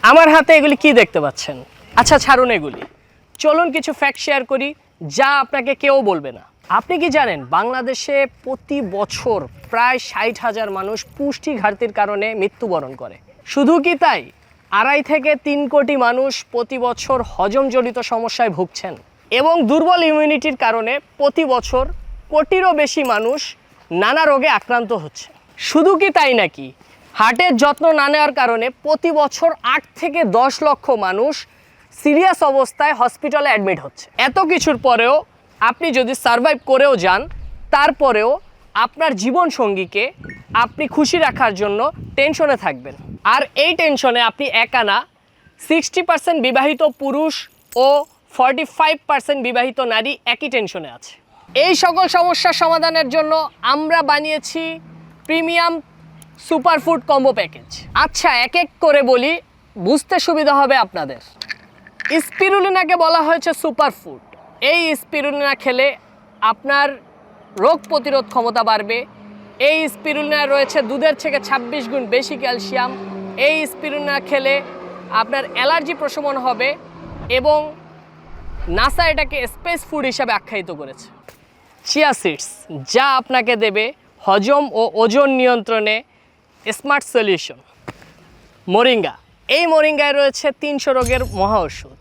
আমার হাতে এগুলি কি দেখতে পাচ্ছেন? আচ্ছা ছাড়ুন এগুলি, চলুন কিছু ফ্যাক্ট শেয়ার করি যা আপনাকে কেউ বলবে না। আপনি কি জানেন বাংলাদেশে প্রতি বছর প্রায় 60,000 মানুষ পুষ্টি ঘাটতির কারণে মৃত্যুবরণ করে? শুধু কি তাই, 2.5 থেকে 3 কোটি মানুষ প্রতি বছর হজমজনিত সমস্যায় ভুগছেন এবং দুর্বল ইমিউনিটির কারণে প্রতি বছর কোটিরও বেশি মানুষ নানা রোগে আক্রান্ত হচ্ছে। শুধু কি তাই নাকি, হার্টের যত্ন না নেওয়ার কারণে প্রতি বছর 8 থেকে 10 লক্ষ মানুষ সিরিয়াস অবস্থায় হসপিটালে অ্যাডমিট হচ্ছে। এত কিছুর পরেও আপনি যদি সারভাইভ করেও যান, তারপরেও আপনার জীবনসঙ্গীকে আপনি খুশি রাখার জন্য টেনশনে থাকবেন। আর এই টেনশনে আপনি একা না, 60% বিবাহিত পুরুষ ও 45% বিবাহিত নারী একই টেনশনে আছে। এই সকল সমস্যার সমাধানের জন্য আমরা বানিয়েছি প্রিমিয়াম সুপারফুড কম্বো প্যাকেজ। আচ্ছা এক এক করে বলি, বুঝতে সুবিধা হবে আপনাদের। স্পিরুলিনাকে বলা হয়েছে সুপারফুড। এই স্পিরুলিনা খেলে আপনার রোগ প্রতিরোধ ক্ষমতা বাড়বে। এই স্পিরুলিনায় রয়েছে দুধের থেকে 26 গুণ বেশি ক্যালসিয়াম। এই স্পিরুলিনা খেলে আপনার অ্যালার্জি প্রশমন হবে এবং নাসা এটাকে স্পেস ফুড হিসাবে আখ্যায়িত করেছে। চিয়া সিডস, যা আপনাকে দেবে হজম ও ওজন নিয়ন্ত্রণে স্মার্ট সলিউশন। মোরিঙ্গা, এই মোরিঙ্গায় রয়েছে 300 রোগের মহা ওষুধ।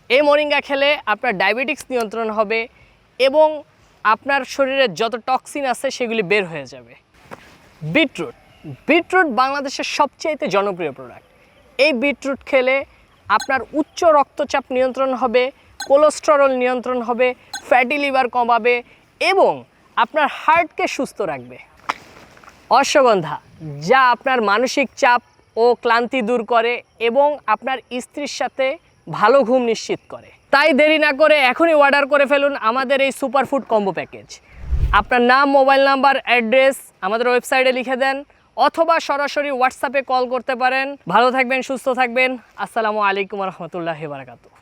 এই মোরিঙ্গা খেলে আপনার ডায়াবেটিক্স নিয়ন্ত্রণ হবে এবং আপনার শরীরে যত টক্সিন আছে সেগুলি বের হয়ে যাবে। বিটরুট, বিটরুট বাংলাদেশের সবচেয়ে জনপ্রিয় প্রোডাক্ট। এই বিটরুট খেলে আপনার উচ্চ রক্তচাপ নিয়ন্ত্রণ হবে, কোলেস্টেরল নিয়ন্ত্রণ হবে, ফ্যাটি লিভার কমাবে এবং আপনার হার্টকে সুস্থ রাখবে। অশ্বগন্ধা, যা আপনার মানসিক চাপ ও ক্লান্তি দূর করে এবং আপনার স্ত্রীর সাথে ভালো ঘুম নিশ্চিত করে। তাই দেরি না করে এখনই অর্ডার করে ফেলুন আমাদের এই সুপারফুড কম্বো প্যাকেজ। আপনার নাম, মোবাইল নাম্বার, অ্যাড্রেস আমাদের ওয়েবসাইটে লিখে দেন অথবা সরাসরি হোয়াটসঅ্যাপে কল করতে পারেন। ভালো থাকবেন, সুস্থ থাকবেন। আসসালামু আলাইকুম রহমতুল্লাহি ওয়া বারাকাতুহু।